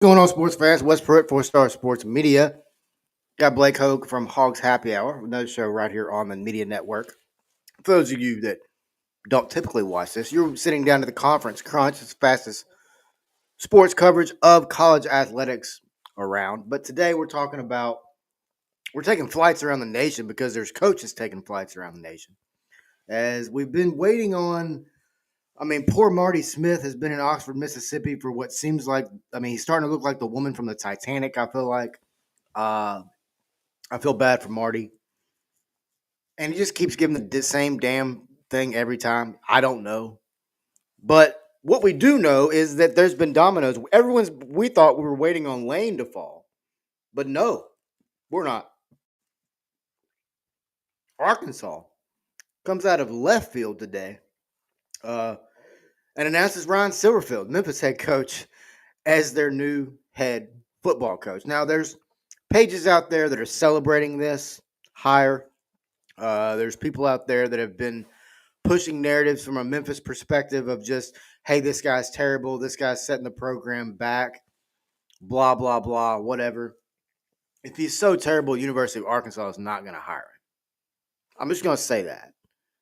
Going on, sports fans? Wes Pruitt, 4 Star Sports Media. Got Blake Hogue from Hogs Happy Hour, another show right here on the Media Network. For those of you that don't typically watch this, you're sitting down to the conference crunch. It's the fastest sports coverage of college athletics around. But today we're taking flights around the nation because there's coaches taking flights around the nation. As we've been waiting on, poor Marty Smith has been in Oxford, Mississippi for what seems like, he's starting to look like the woman from the Titanic, I feel like. I feel bad for Marty. And he just keeps giving the same damn thing every time. I don't know. But what we do know is that there's been dominoes. We thought we were waiting on Lane to fall. But no, we're not. Arkansas comes out of left field today and announces Ryan Silverfield, Memphis head coach, as their new head football coach. Now, there's pages out there that are celebrating this hire. There's people out there that have been pushing narratives from a Memphis perspective of just, hey, this guy's terrible. This guy's setting the program back, blah, blah, blah, whatever. If he's so terrible, University of Arkansas is not going to hire him. I'm just going to say that.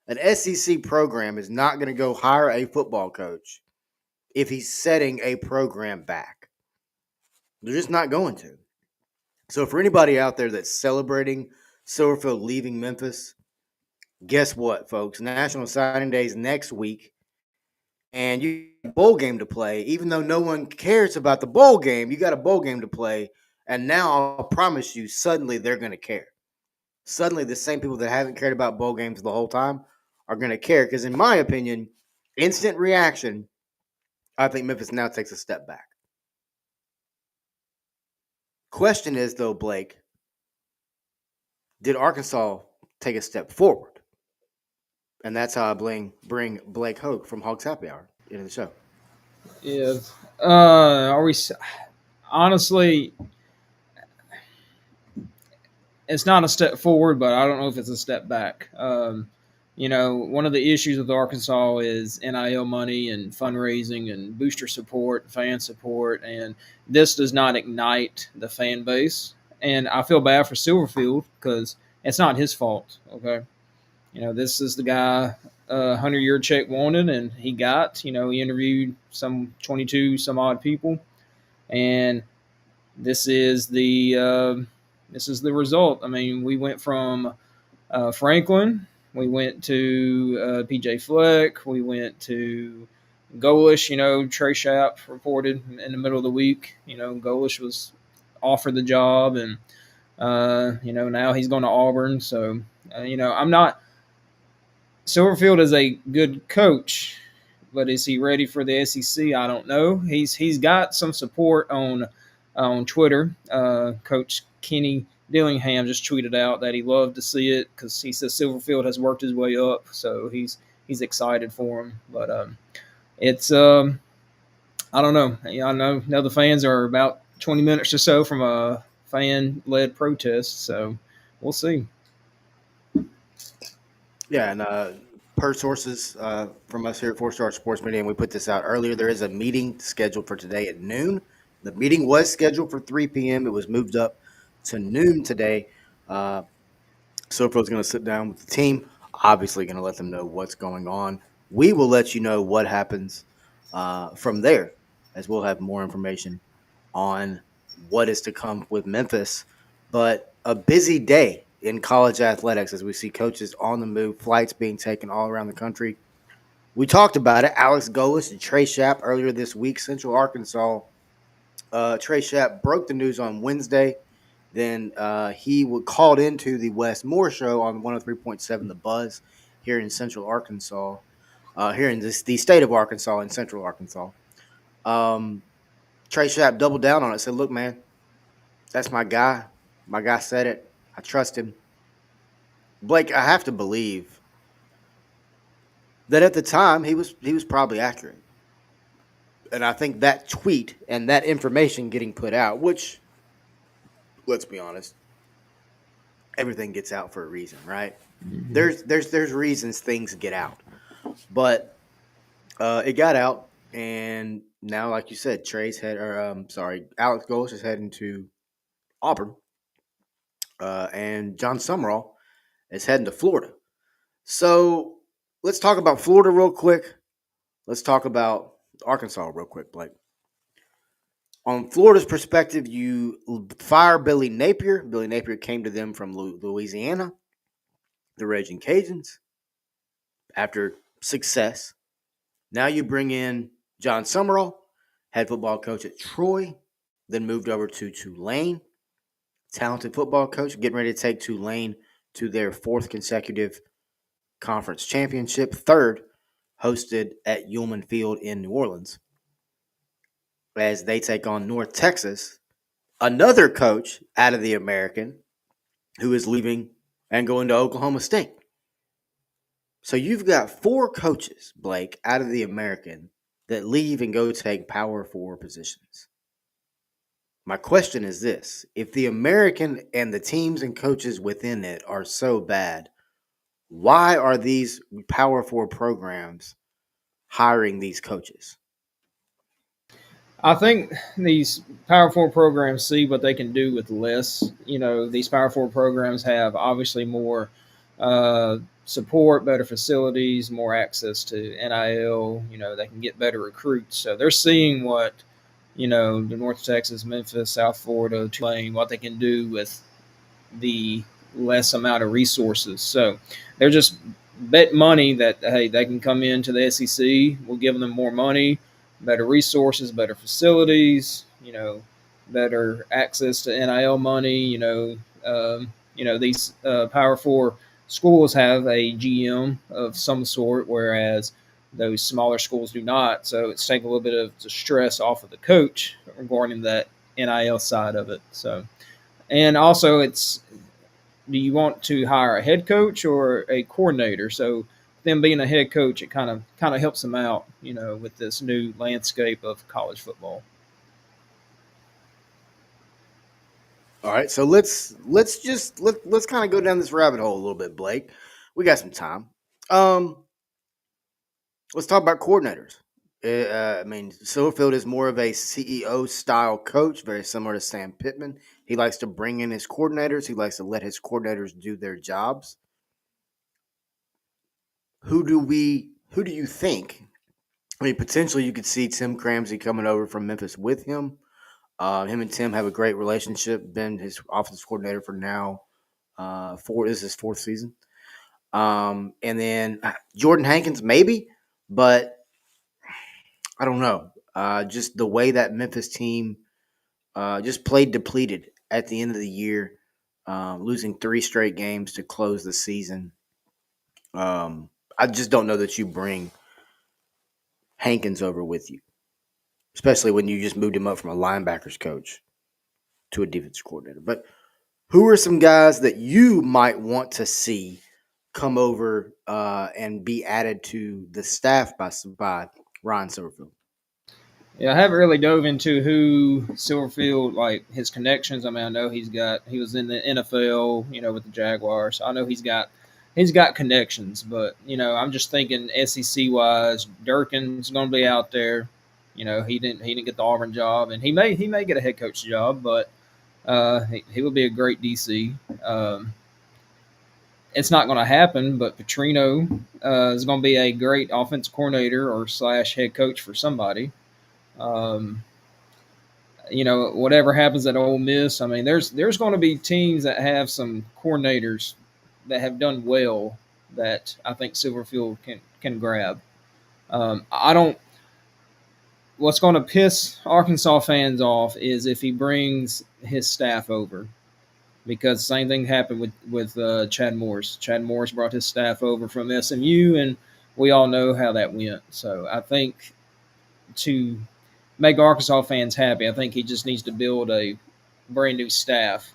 An SEC program is not going to go hire a football coach if he's setting a program back. They're just not going to. So for anybody out there that's celebrating Silverfield leaving Memphis, guess what, folks? National Signing Day is next week, and you got a bowl game to play. Even though no one cares about the bowl game, you got a bowl game to play, and now I'll promise you, suddenly they're going to care. Suddenly, the same people that haven't cared about bowl games the whole time are going to care because, in my opinion, instant reaction, I think Memphis now takes a step back. Question is, though, Blake, did Arkansas take a step forward? And that's how I bring Blake Hogue from Hogs Happy Hour into the show. Yeah. Are we honestly? It's not a step forward, but I don't know if it's a step back. One of the issues with Arkansas is NIL money and fundraising and booster support, fan support, and this does not ignite the fan base. And I feel bad for Silverfield because it's not his fault. Okay, this is the guy 100-year check wanted, and he got. He interviewed some 22 some odd people, and this is the result. I mean, we went from Franklin, we went to PJ Fleck, we went to Golish. Trey Schapp reported in the middle of the week. Golish was offered the job, and now he's going to Auburn. So I'm not. Silverfield is a good coach, but is he ready for the SEC? I don't know. He's got some support on Twitter. Coach Kenny Dillingham just tweeted out that he loved to see it because he says Silverfield has worked his way up, so he's excited for him. But it's I don't know. I know the fans are about 20 minutes or so from a fan-led protest, so we'll see. Yeah, and per sources from us here at 4 Star Sports Media, and we put this out earlier, there is a meeting scheduled for today at noon. The meeting was scheduled for 3 p.m. It was moved up to noon today. Silverfield's going to sit down with the team, obviously going to let them know what's going on. We will let you know what happens from there, as we'll have more information on what is to come with Memphis. But a busy day in college athletics as we see coaches on the move, flights being taken all around the country. We talked about it. Alex Golis and Trey Schapp earlier this week, Central Arkansas. Trey Schapp broke the news on Wednesday. Then he called into the Wes Moore show on 103.7 The Buzz here in Central Arkansas, here in the state of Arkansas in Central Arkansas. Trey Schapp doubled down on it, said, look, man, that's my guy. My guy said it. I trust him. Blake, I have to believe that at the time he was probably accurate. And I think that tweet and that information getting put out, which, let's be honest, everything gets out for a reason, right? Mm-hmm. There's reasons things get out. But it got out. And now, like you said, Alex Golesh is heading to Auburn, and John Summerall is heading to Florida. So let's talk about Florida real quick. Let's talk about Arkansas real quick, Blake. On Florida's perspective, you fire Billy Napier. Billy Napier came to them from Louisiana, the Raging Cajuns, after success. Now you bring in John Summerall, head football coach at Troy, then moved over to Tulane, talented football coach, getting ready to take Tulane to their fourth consecutive conference championship, third hosted at Ullman Field in New Orleans, as they take on North Texas, another coach out of the American who is leaving and going to Oklahoma State. So you've got four coaches, Blake, out of the American that leave and go take Power 4 positions. My question is this: if the American and the teams and coaches within it are so bad, why are these Power 4 programs hiring these coaches? I think these Power Four programs see what they can do with less. These Power Four programs have obviously more uh, support, better facilities, more access to NIL. They can get better recruits. So they're seeing what the North Texas, Memphis, South Florida, Tulane, what they can do with the less amount of resources. So they're just bet money that hey, they can come into the SEC. We'll give them more money, better resources, better facilities. Better access to NIL money. These Power Four schools have a GM of some sort, whereas those smaller schools do not. So it's taking a little bit of the stress off of the coach regarding that NIL side of it. So, and also it's, do you want to hire a head coach or a coordinator? So them being a head coach, it kind of helps them out, with this new landscape of college football. All right, so let's kind of go down this rabbit hole a little bit, Blake. We got some time. Um, let's talk about coordinators. Silverfield is more of a CEO style coach, very similar to Sam Pittman. He likes to bring in his coordinators. He likes to let his coordinators do their jobs. Who do you think? I mean, potentially you could see Tim Cramsey coming over from Memphis with him. Him and Tim have a great relationship. Been his offensive coordinator for now this is his fourth season. And then Jordan Hankins, maybe, but I don't know. Just the way that Memphis team just played depleted at the end of the year, losing 3 straight games to close the season. I just don't know that you bring Hankins over with you, especially when you just moved him up from a linebackers coach to a defense coordinator. But who are some guys that you might want to see come over and be added to the staff by Ryan Silverfield? Yeah, I haven't really dove into who Silverfield, like his connections. I mean, I know he was in the NFL, with the Jaguars. I know he's got connections, but I'm just thinking SEC wise, Durkin's going to be out there. He didn't get the Auburn job, and he may get a head coach job, but he would be a great DC. It's not going to happen, but Petrino is going to be a great offensive coordinator or slash head coach for somebody. Um, whatever happens at Ole Miss, I mean, there's going to be teams that have some coordinators that have done well that I think Silverfield can grab. I don't. What's going to piss Arkansas fans off is if he brings his staff over, because same thing happened with Chad Morris. Chad Morris brought his staff over from SMU, and we all know how that went. So I think to make Arkansas fans happy, I think he just needs to build a brand new staff.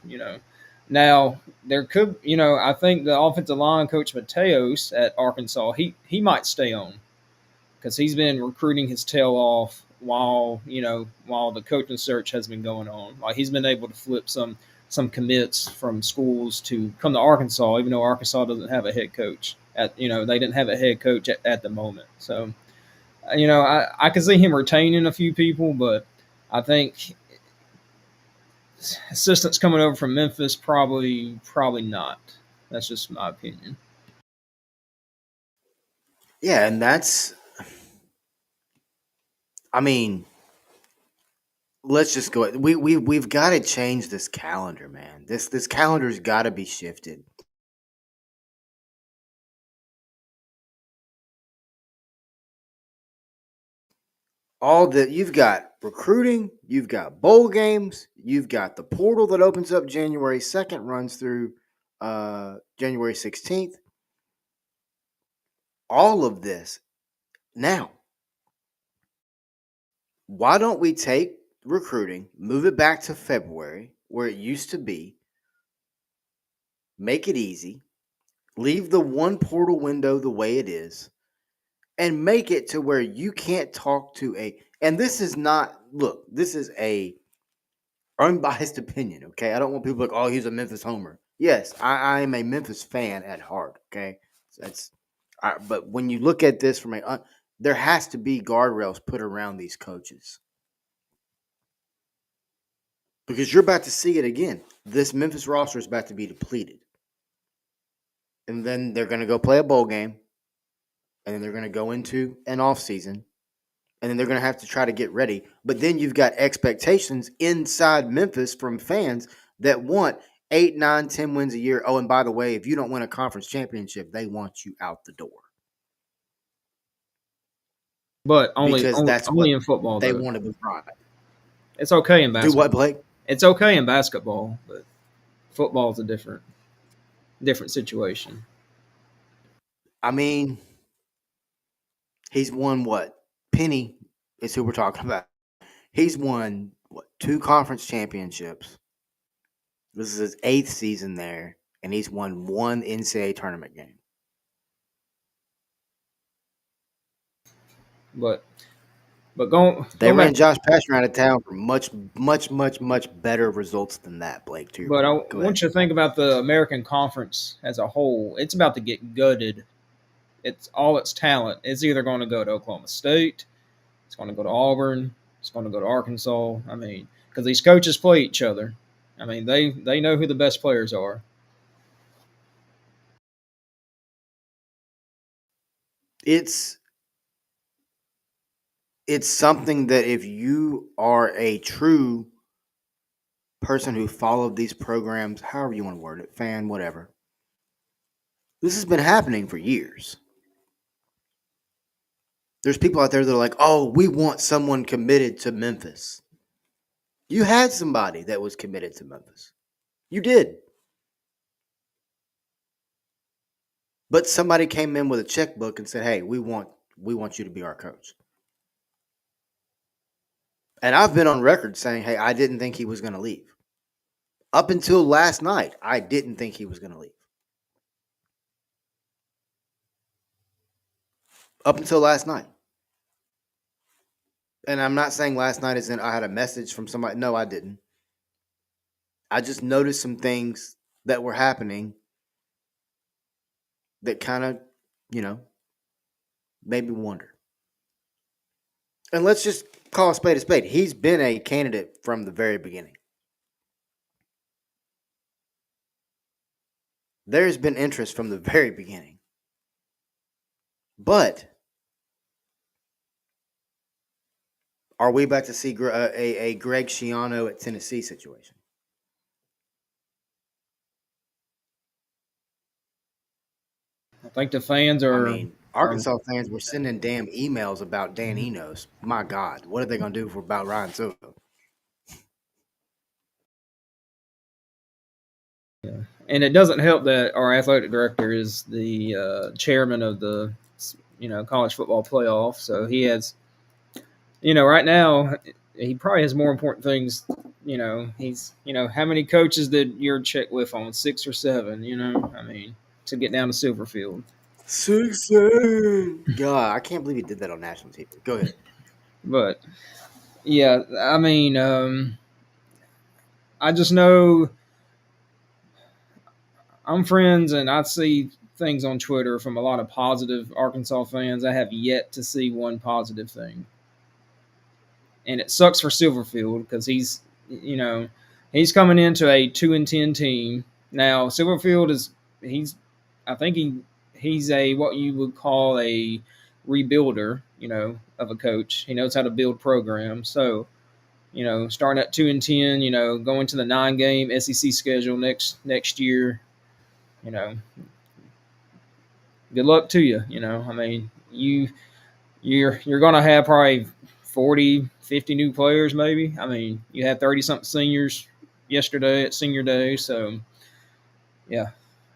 Now there could, I think the offensive line coach Mateos at Arkansas, he might stay on because he's been recruiting his tail off while the coaching search has been going on. Like he's been able to flip some commits from schools to come to Arkansas, even though Arkansas doesn't have a head coach. They didn't have a head coach at the moment. So I can see him retaining a few people, but I think assistants coming over from Memphis probably not. That's just my opinion. Yeah, and that's, I mean, let's just go. We've got to change this calendar, man. This calendar's got to be shifted. All that you've got recruiting, you've got bowl games, you've got the portal that opens up January 2nd, runs through January 16th. All of this now. Why don't we take recruiting, move it back to February where it used to be, make it easy, leave the one portal window the way it is, and make it to where you can't talk to and this is not, look, this is a unbiased opinion, okay? I don't want people like, oh, he's a Memphis homer. Yes, I am a Memphis fan at heart, okay? That's but when you look at this from there has to be guardrails put around these coaches. Because you're about to see it again. This Memphis roster is about to be depleted. And then they're going to go play a bowl game. And then they're going to go into an off season. And then they're going to have to try to get ready. But then you've got expectations inside Memphis from fans that want 8, 9, 10 wins a year. Oh, and by the way, if you don't win a conference championship, they want you out the door. But only Because only, that's only what in football. they Though. want to be right. It's okay in Do basketball. what, Blake? It's okay in basketball, but football is a different situation. I mean, he's won what? Penny is who we're talking about. He's won what, 2 conference championships. This is his 8th season there, and he's won 1 NCAA tournament game. But going They going ran back. Josh Pastner out of town for much, much, much, much better results than that, Blake. To your But I point. Go ahead. want you to think about the American Conference as a whole. It's about to get gutted. It's all its talent. It's either going to go to Oklahoma State, it's going to go to Auburn, it's going to go to Arkansas. I mean, because these coaches play each other. I mean, they know who the best players are. It's something that if you are a true person who followed these programs, however you want to word it, fan, whatever, this has been happening for years. There's people out there that are like, oh, we want someone committed to Memphis. You had somebody that was committed to Memphis. You did. But somebody came in with a checkbook and said, hey, we want you to be our coach. And I've been on record saying, hey, I didn't think he was going to leave. Up until last night, I didn't think he was going to leave. Up until last night. And I'm not saying last night as in I had a message from somebody. No, I didn't. I just noticed some things that were happening that kind of, made me wonder. And let's just call a spade a spade. He's been a candidate from the very beginning. There's been interest from the very beginning. But are we about to see a Greg Schiano at Tennessee situation? I think the fans are. I mean, Arkansas fans were sending damn emails about Dan Enos. My God, what are they going to do about Ryan Silva? Yeah. And it doesn't help that our athletic director is the chairman of the college football playoff. So he has, right now he probably has more important things. He's how many coaches did your checklist on 6 or 7? I mean, to get down to Silverfield. 6, 7. God, I can't believe he did that on national TV. Go ahead. But yeah, I mean, I just know I'm friends, and I see things on Twitter from a lot of positive Arkansas fans. I have yet to see one positive thing, and it sucks for Silverfield because he's coming into a 2-10 team now. Silverfield he's I think he's a what you would call a rebuilder, of a coach. He knows how to build programs. So, starting at 2-10, going to the 9-game SEC schedule next year, you know, good luck to you. I mean, you're gonna have probably 40, 50 new players, maybe. I mean, you had 30 something seniors yesterday at senior day, so yeah.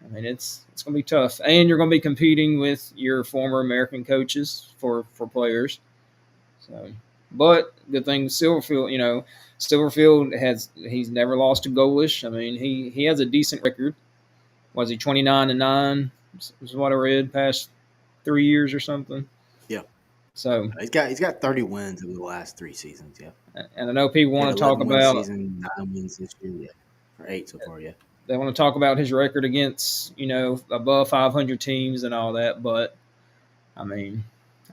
I mean, it's gonna be tough, and you're gonna be competing with your former American coaches for players. So, but good thing Silverfield he's never lost to Golish. I mean, he has a decent record. Was he 29-9? Is what I read past 3 years or something. Yeah. So He's got 30 wins over the last 3 seasons. Yeah. and I know people He had want to talk 11 win about season, 9 wins this year. Yeah. Or 8 so far. Yeah. they want to talk about his record against above 500 teams and all that, but I mean,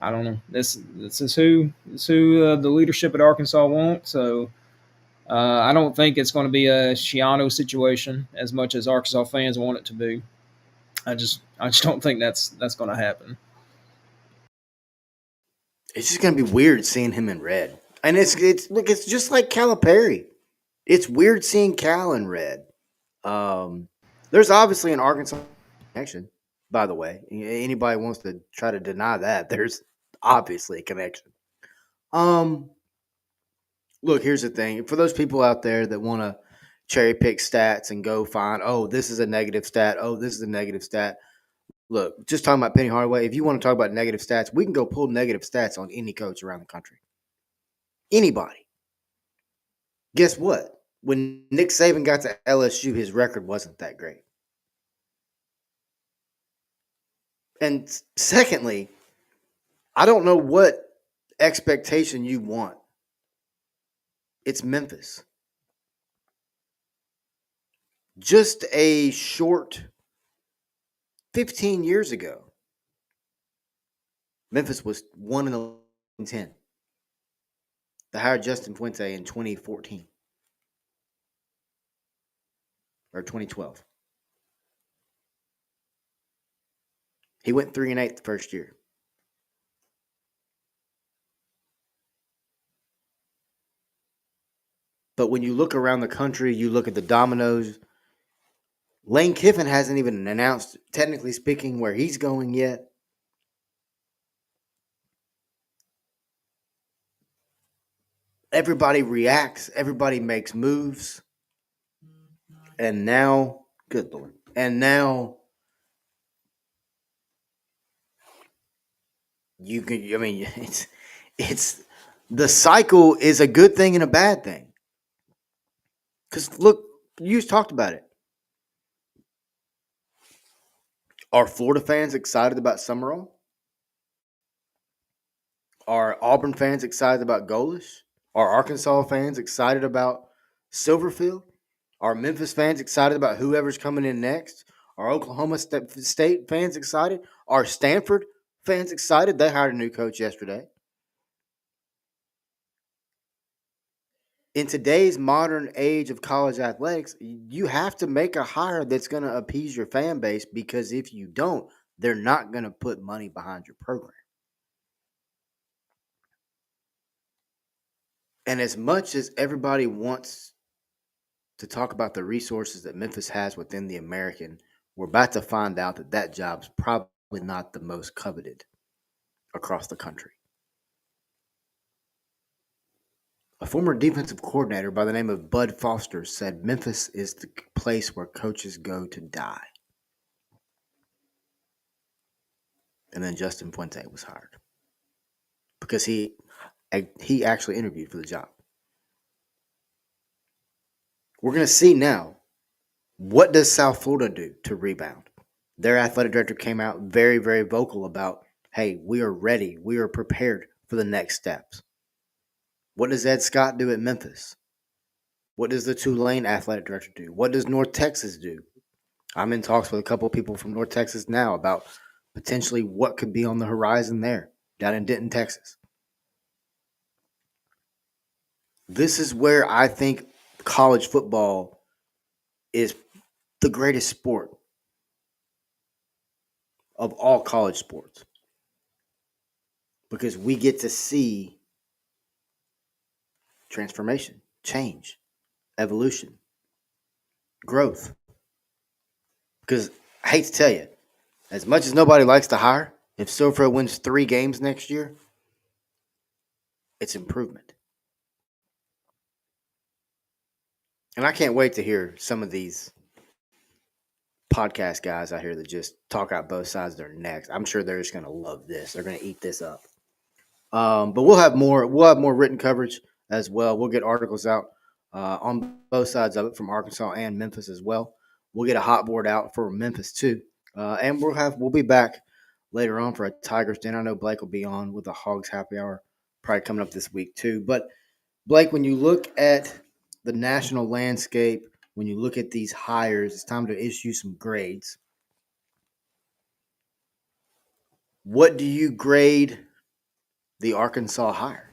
I don't know. This is who the leadership at Arkansas wants. So I don't think it's going to be a Shiano situation as much as Arkansas fans want it to be. I just don't think that's going to happen. It's just gonna be weird seeing him in red, and it's just like Calipari. It's weird seeing Cal in red. There's obviously an Arkansas connection. By the way, anybody wants to try to deny that, there's obviously a connection. Look, here's the thing: for those people out there that want to cherry pick stats and go find, oh, this is a negative stat, oh, this is a negative stat. Look, just talking about Penny Hardaway, if you want to talk about negative stats, we can go pull negative stats on any coach around the country. Anybody. Guess what? When Nick Saban got to LSU, his record wasn't that great. And secondly, I don't know what expectation you want. It's Memphis. Just a short 15 years ago, Memphis was 1-10. They hired Justin Fuente in 2014 or 2012. He went 3-8 the first year. But when you look around the country, you look at the dominoes. Lane Kiffin hasn't even announced, technically speaking, where he's going yet. Everybody reacts. Everybody makes moves. And now, good Lord. And now, you can, I mean, it's the cycle is a good thing and a bad thing. Because look, you talked about it. Are Florida fans excited about Summerall? Are Auburn fans excited about Golish? Are Arkansas fans excited about Silverfield? Are Memphis fans excited about whoever's coming in next? Are Oklahoma State fans excited? Are Stanford fans excited? They hired a new coach yesterday. In today's modern age of college athletics, you have to make a hire that's going to appease your fan base, because if you don't, they're not going to put money behind your program. And as much as everybody wants to talk about the resources that Memphis has within the American, we're about to find out that that job's probably not the most coveted across the country. A former defensive coordinator by the name of Bud Foster said Memphis is the place where coaches go to die. And then Justin Fuente was hired because he actually interviewed for the job. We're going to see now, what does South Florida do to rebound? Their athletic director came out very, very vocal about, hey, we are ready. We are prepared for the next steps. What does Ed Scott do at Memphis? What does the Tulane athletic director do? What does North Texas do? I'm in talks with a couple of people from North Texas now about potentially what could be on the horizon there down in Denton, Texas. This is where I think college football is the greatest sport of all college sports because we get to see transformation, change, evolution, growth. Because I hate to tell you, as much as nobody likes to hire, if Silverfield wins 3 games next year, it's improvement. And I can't wait to hear some of these podcast guys out here that just talk out both sides of their necks. I'm sure they're just going to love this. They're going to eat this up. But we'll have more. We'll have more written coverage as well. We'll get articles out on both sides of it from Arkansas and Memphis as well. We'll get a hot board out for Memphis too, and we'll be back later on for a Tigers dinner. I know Blake will be on with the Hogs Happy Hour, probably coming up this week too. But Blake, when you look at the national landscape, when you look at these hires, it's time to issue some grades. What do you grade the Arkansas hire?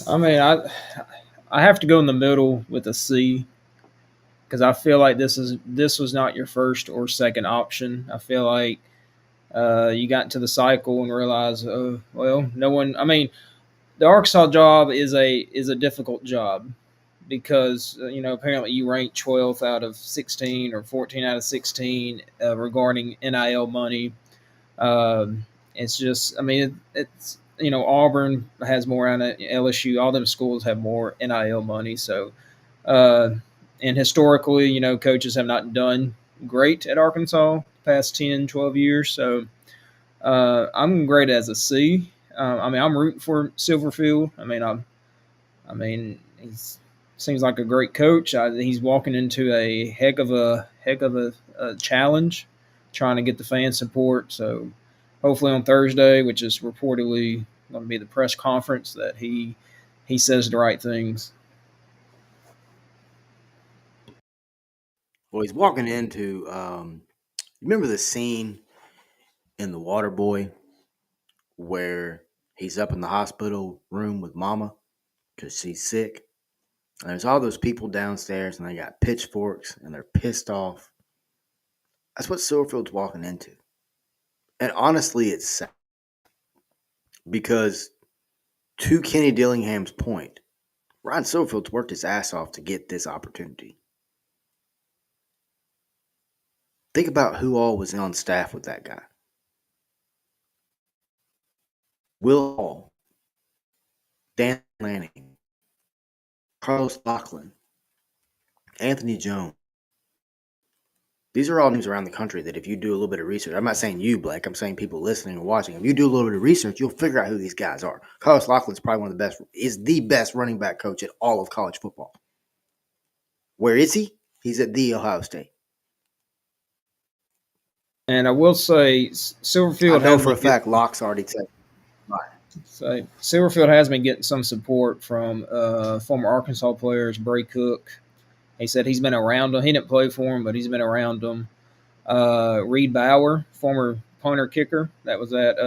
I mean, I have to go in the middle with a C because I feel like this was not your first or second option. I feel like you got into the cycle and realized, oh well, no one. I mean, the Arkansas job is a difficult job because apparently you ranked 12th out of 16 or 14 out of 16 regarding NIL money. It's just, I mean, it's Auburn has more on it. LSU, all them schools have more NIL money. So, uh, and historically, coaches have not done great at Arkansas the past 10, 12 years. So, I'm great as a C. I mean, I'm rooting for Silverfield. I mean, he seems like a great coach. He's walking into a heck of a challenge, trying to get the fan support. So, hopefully on Thursday, which is reportedly going to be the press conference, that he says the right things. Well, he's walking into. Remember the scene in The Water Boy where he's up in the hospital room with Mama because she's sick, and there's all those people downstairs, and they got pitchforks and they're pissed off. That's what Silverfield's walking into, and honestly, it's sad because to Kenny Dillingham's point, Ryan Silverfield's worked his ass off to get this opportunity. Think about who all was on staff with that guy. Will Hall, Dan Lanning, Carlos Lachlan, Anthony Jones. These are all names around the country that if you do a little bit of research, I'm not saying you, Blake, I'm saying people listening and watching. If you do a little bit of research, you'll figure out who these guys are. Carlos Lachlan's probably one of the best, is the best running back coach at all of college football. Where is he? He's at the Ohio State. And I will say, Silverfield I know for a fact Locke's already said. So Silverfield has been getting some support from former Arkansas players, Bray Cook. He said he's been around them. He didn't play for him, but he's been around them. Reed Bauer, former punter kicker, that was at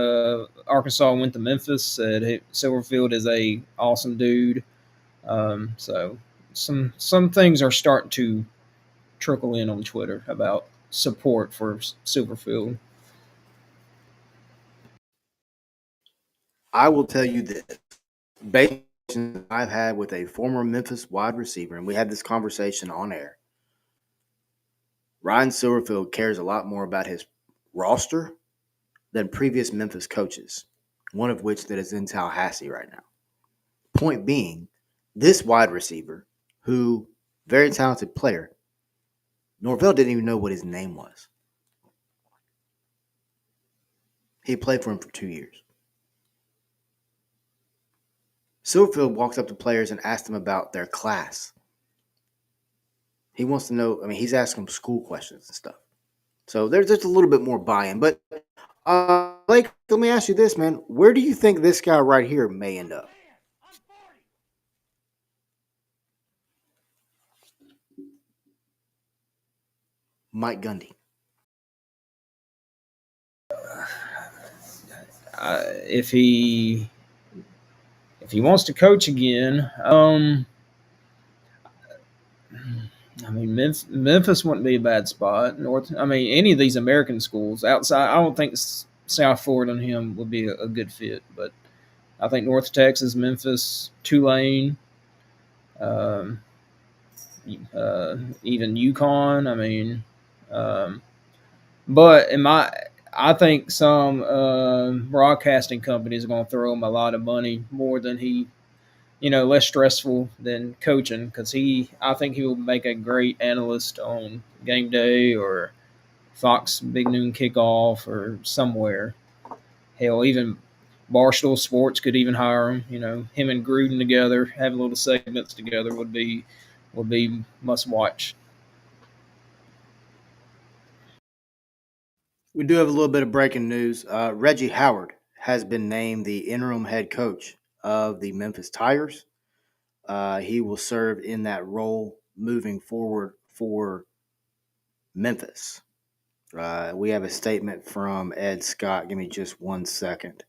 Arkansas, went to Memphis. Said Silverfield is a awesome dude. So some things are starting to trickle in on Twitter about support for Silverfield. I will tell you this. Based on I've had with a former Memphis wide receiver, and we had this conversation on air. Ryan Silverfield cares a lot more about his roster than previous Memphis coaches, one of which that is in Tallahassee right now. Point being, this wide receiver, who very talented player, Norvell didn't even know what his name was. He played for him for 2 years. Silverfield walks up to players and asks them about their class. He wants to know, he's asking them school questions and stuff. So there's just a little bit more buy-in. But, Blake, let me ask you this, man. Where do you think this guy right here may end up? Mike Gundy? If he wants to coach again, I mean, Memphis wouldn't be a bad spot. I mean, any of these American schools outside, I don't think South Florida and him would be a good fit. But I think North Texas, Memphis, Tulane, um, even Yukon. I mean, um, but I think some broadcasting companies are going to throw him a lot of money more than less stressful than coaching because I think he will make a great analyst on game day or Fox Big Noon Kickoff or somewhere. Hell, even Barstool Sports could even hire him. Him and Gruden together, having little segments together would be must watch. We do have a little bit of breaking news. Reggie Howard has been named the interim head coach of the Memphis Tigers. He will serve in that role moving forward for Memphis. We have a statement from Ed Scott. Give me just 1 second.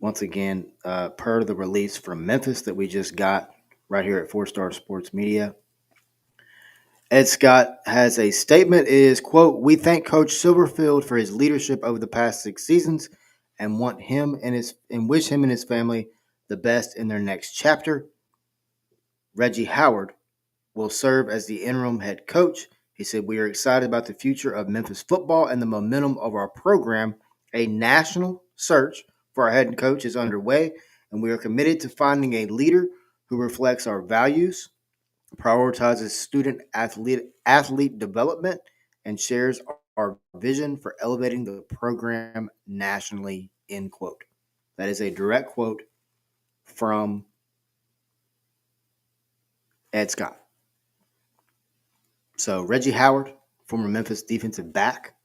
Once again, per the release from Memphis that we just got right here at Four Star Sports Media, Ed Scott has a statement is, quote, "We thank Coach Silverfield for his leadership over the past 6 seasons and wish him and his family the best in their next chapter. Reggie Howard will serve as the interim head coach." He said, "We are excited about the future of Memphis football and the momentum of our program. A national search for our head coach is underway, and we are committed to finding a leader who reflects our values, prioritizes student athlete development, and shares our vision for elevating the program nationally." End quote. That is a direct quote from Ed Scott. So Reggie Howard, former Memphis defensive back,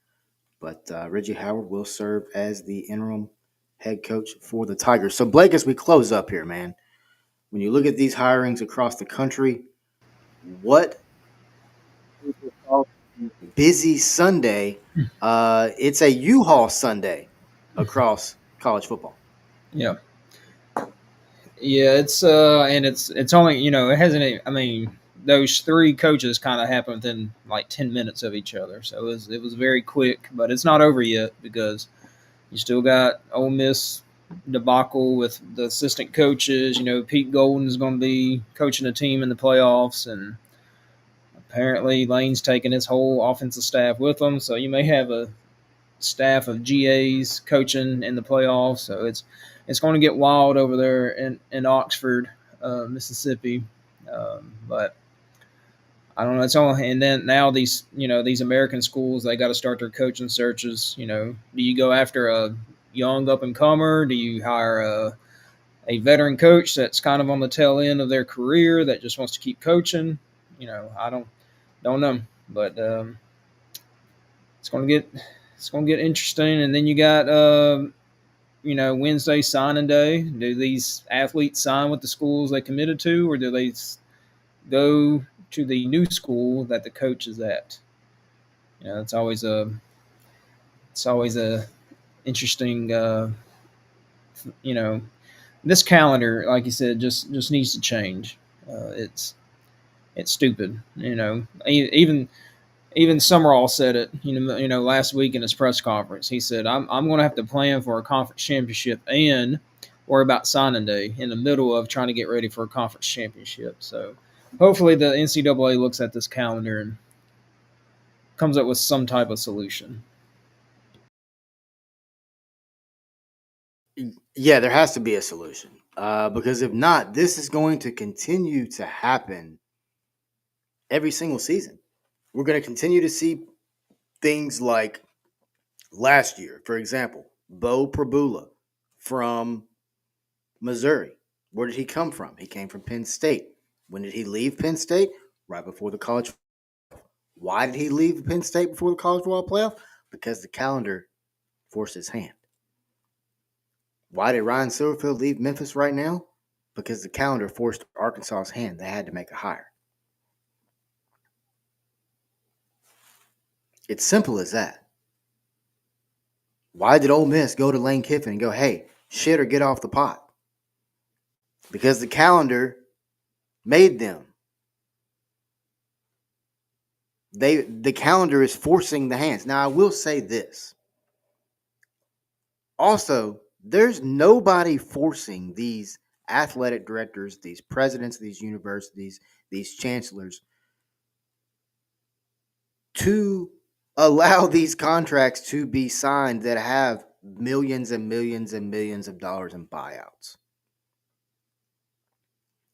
but Reggie Howard will serve as the interim head coach for the Tigers. So Blake, as we close up here, man, when you look at these hirings across the country, what busy Sunday? It's a U-Haul Sunday across college football. Yeah, yeah. It's only it hasn't. I mean, those three coaches kind of happened within like 10 minutes of each other, so it was very quick. But it's not over yet because you still got Ole Miss debacle with the assistant coaches. Pete Golden is going to be coaching a team in the playoffs, and apparently Lane's taking his whole offensive staff with him. So you may have a staff of GAs coaching in the playoffs. So it's going to get wild over there in Oxford, Mississippi. But I don't know. It's all, and then now these American schools, they got to start their coaching searches. Do you go after a young up and comer? Do you hire a veteran coach that's kind of on the tail end of their career that just wants to keep coaching? I don't know, but it's going to get interesting. And then you got Wednesday signing day. Do these athletes sign with the schools they committed to, or do they go to the new school that the coach is at? It's always a interesting. You know, this calendar, like you said, just needs to change. It's stupid. Even Summerall said it. Last week in his press conference, he said, "I'm going to have to plan for a conference championship and worry about signing day in the middle of trying to get ready for a conference championship." So hopefully the NCAA looks at this calendar and comes up with some type of solution. Yeah, there has to be a solution because if not, this is going to continue to happen every single season. We're going to continue to see things like last year, for example, Bo Prabula from Missouri. Where did he come from? He came from Penn State. When did he leave Penn State? Right before the college. Why did he leave Penn State before the college football playoff? Because the calendar forced his hand. Why did Ryan Silverfield leave Memphis right now? Because the calendar forced Arkansas's hand. They had to make a hire. It's simple as that. Why did Ole Miss go to Lane Kiffin and go, hey, shit or get off the pot? Because the calendar made them. The calendar is forcing the hands. Now, I will say this. Also, there's nobody forcing these athletic directors, these presidents of these universities, these chancellors to allow these contracts to be signed that have millions and millions and millions of dollars in buyouts.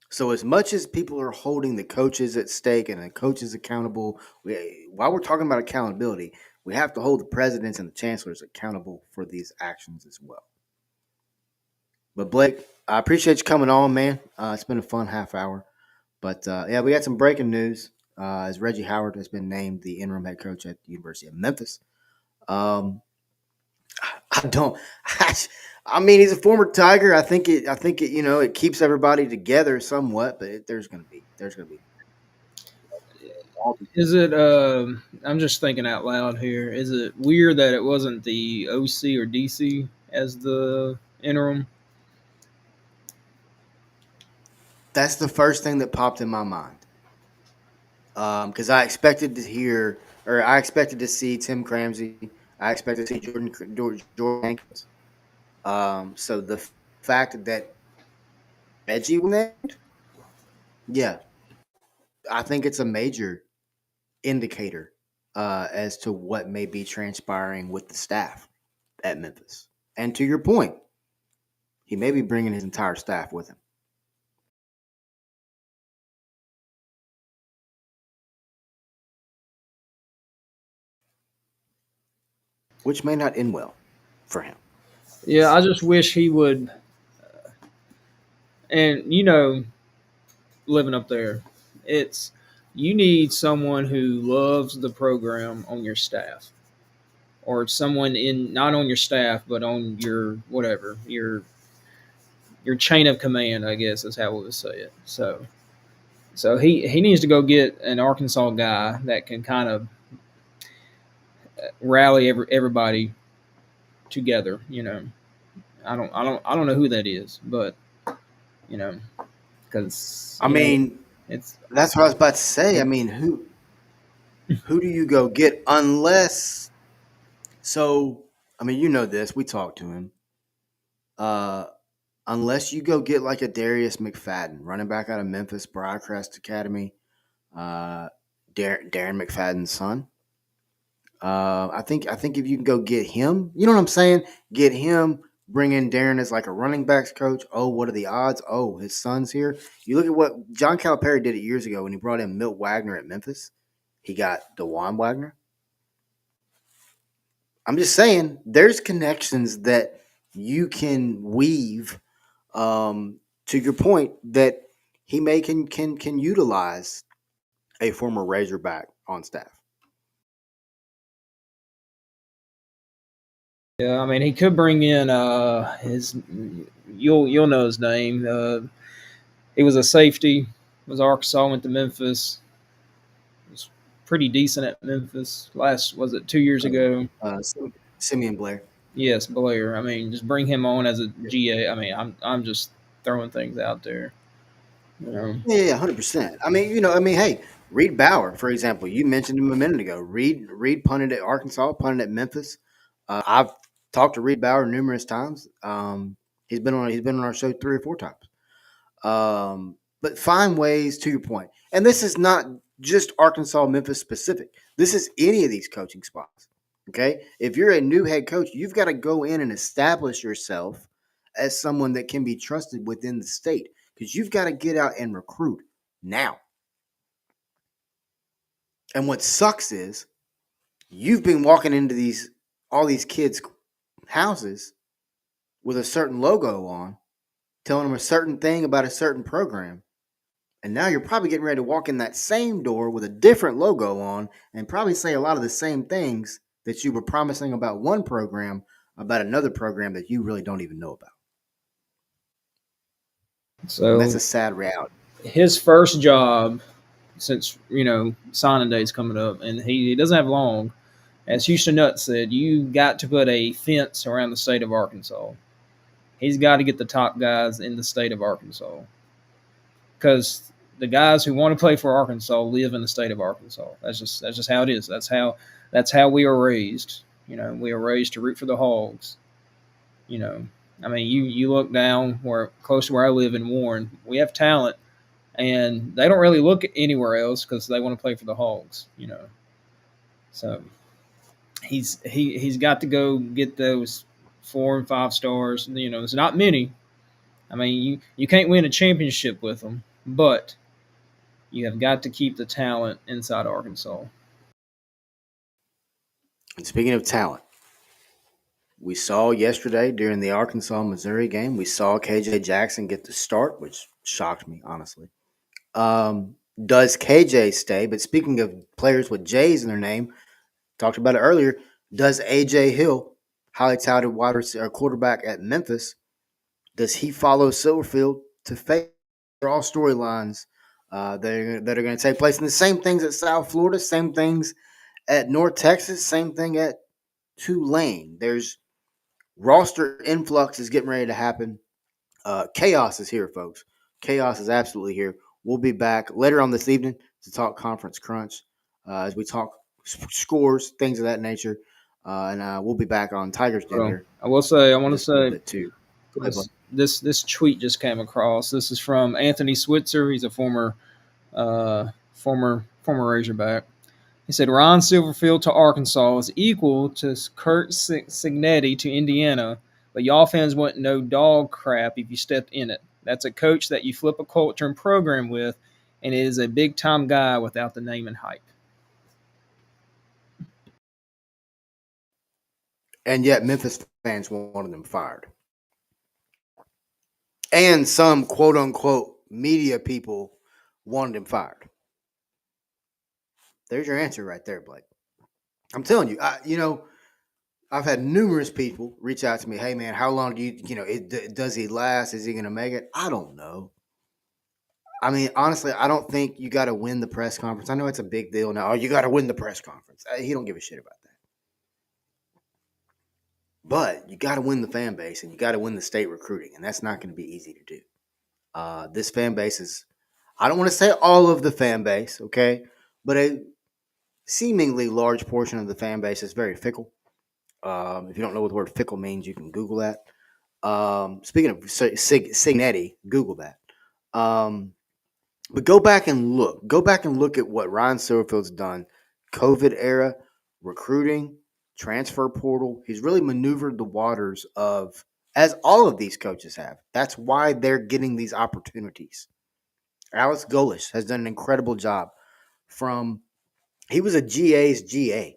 So as much as people are holding the coaches at stake and the coaches accountable, while we're talking about accountability, we have to hold the presidents and the chancellors accountable for these actions as well. But Blake, I appreciate you coming on, man. It's been a fun half hour. But yeah, we got some breaking news. As Reggie Howard has been named the interim head coach at the University of Memphis. I don't. I mean, he's a former Tiger. I think it. It keeps everybody together somewhat. But there's gonna be. Is it? I'm just thinking out loud here. Is it weird that it wasn't the OC or DC as the interim? That's the first thing that popped in my mind. Because I expected to see Tim Cramsey. I expected to see Jordan Hankins. So the fact that Reggie was named, yeah, I think it's a major indicator as to what may be transpiring with the staff at Memphis. And to your point, he may be bringing his entire staff with him. Which may not end well for him. Yeah, I just wish he would. And living up there, it's you need someone who loves the program on your staff, or someone in not on your staff but on your whatever your chain of command, I guess is how we would say it. So he needs to go get an Arkansas guy that can kind of rally everybody together. I don't know who that is, but because I mean, it's that's what I was about to say. I mean, who do you go get unless? So, I mean, you know this. We talked to him. Unless you go get like a Darius McFadden, running back out of Memphis, Briarcrest Academy, Darren McFadden's son. I think if you can go get him, you know what I'm saying? Get him, bring in Darren as like a running backs coach. Oh, what are the odds? Oh, his son's here. You look at what John Calipari did it years ago when he brought in Milt Wagner at Memphis. He got DeJuan Wagner. I'm just saying, there's connections that you can weave. To your point, that he may can utilize a former Razorback on staff. Yeah, I mean, he could bring in his. You'll know his name. He was a safety. Was Arkansas, went to Memphis. Was pretty decent at Memphis. Last was it 2 years ago? Simeon Blair. Yes, Blair. I mean, just bring him on as a GA. I mean, I'm just throwing things out there. Yeah, 100%. I mean, hey, Reed Bauer, for example, you mentioned him a minute ago. Reed punted at Arkansas, punted at Memphis. I've talked to Reed Bauer numerous times. He's been on our show 3 or 4 times. But find ways, to your point, and this is not just Arkansas, Memphis specific. This is any of these coaching spots. Okay, if you're a new head coach, you've got to go in and establish yourself as someone that can be trusted within the state, because you've got to get out and recruit now. And what sucks is you've been walking into all these kids' houses with a certain logo on, telling them a certain thing about a certain program. And now you're probably getting ready to walk in that same door with a different logo on and probably say a lot of the same things that you were promising about one program, about another program that you really don't even know about. And that's So a sad reality. his first job since signing day's coming up, and he doesn't have long. As Houston Nutt said, you got to put a fence around the state of Arkansas. He's got to get the top guys in the state of Arkansas because the guys who want to play for Arkansas live in the state of Arkansas. That's just how it is. That's how we are raised. We are raised to root for the Hogs. You know, I mean, you look down where close to where I live in Warren, we have talent, and they don't really look anywhere else because they want to play for the Hogs. So he's got to go get those 4 and 5 stars. There's not many. I mean, you can't win a championship with them, but you have got to keep the talent inside Arkansas. And speaking of talent, we saw yesterday during the Arkansas Missouri game, we saw KJ Jackson get the start, which shocked me, honestly. Does KJ stay? But speaking of players with J's in their name, talked about it earlier. Does AJ Hill, highly touted quarterback at Memphis, does he follow Silverfield to face? They're all storylines that are going to take place. And the same things at South Florida, same things at North Texas, same thing at Tulane. There's roster influx is getting ready to happen. Chaos is here, folks. Chaos is absolutely here. We'll be back later on this evening to talk Conference Crunch as we talk scores, things of that nature. And we'll be back on Tigers Den So here I will say, I want to just a little say bit too. Go ahead, bud. this tweet just came across. This is from Anthony Switzer. He's a former Razorback. He said Ron Silverfield to Arkansas is equal to Kurt Cignetti to Indiana, but y'all fans wouldn't know dog crap if you stepped in it. That's a coach that you flip a culture and program with, and it is a big time guy without the name and hype. And yet Memphis fans wanted him fired. And some quote unquote media people wanted him fired. There's your answer right there, Blake. I'm telling you, I've had numerous people reach out to me. Hey, man, how long does he last? Is he going to make it? I don't know. I mean, honestly, I don't think you got to win the press conference. I know it's a big deal now. Oh, you got to win the press conference. He don't give a shit about that. But you got to win the fan base and you got to win the state recruiting, and that's not going to be easy to do. This fan base is, I don't want to say all of the fan base, okay, but a seemingly large portion of the fan base is very fickle. If you don't know what the word fickle means, you can Google that. Speaking of Signetti, Google that. But go back and look. Go back and look at what Ryan Silverfield's done. COVID era, recruiting, transfer portal. He's really maneuvered the waters of, as all of these coaches have. That's why they're getting these opportunities. Alex Golesh has done an incredible job. He was a GA's GA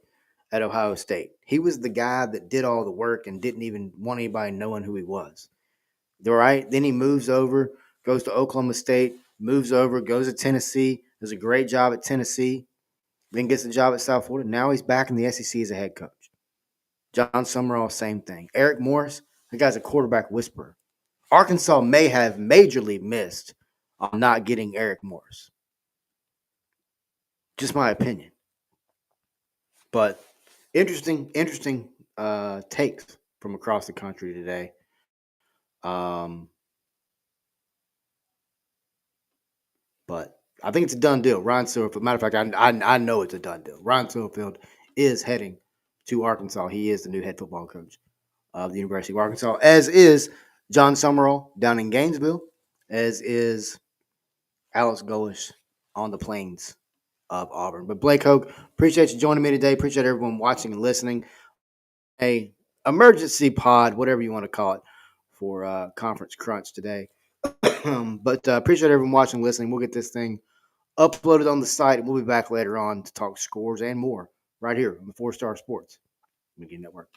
at Ohio State. He was the guy that did all the work and didn't even want anybody knowing who he was. All right. Then he moves over, goes to Oklahoma State, moves over, goes to Tennessee, does a great job at Tennessee, then gets a job at South Florida. Now he's back in the SEC as a head coach. John Summerall, same thing. Eric Morris, the guy's a quarterback whisperer. Arkansas may have majorly missed on not getting Eric Morris. Just my opinion. But interesting takes from across the country today. But I think it's a done deal. Ron Silverfield, matter of fact, I know it's a done deal. Ron Silverfield is heading to Arkansas. He is the new head football coach of the University of Arkansas, as is John Summerall down in Gainesville, as is Alex Golesh on the plains of Auburn. But Blake Hoke, appreciate you joining me today. Appreciate everyone watching and listening. A emergency pod, whatever you want to call it, for Conference Crunch today. But appreciate everyone watching and listening. We'll get this thing uploaded on the site, and we'll be back later on to talk scores and more right here on the 4 Star Sports Media Network.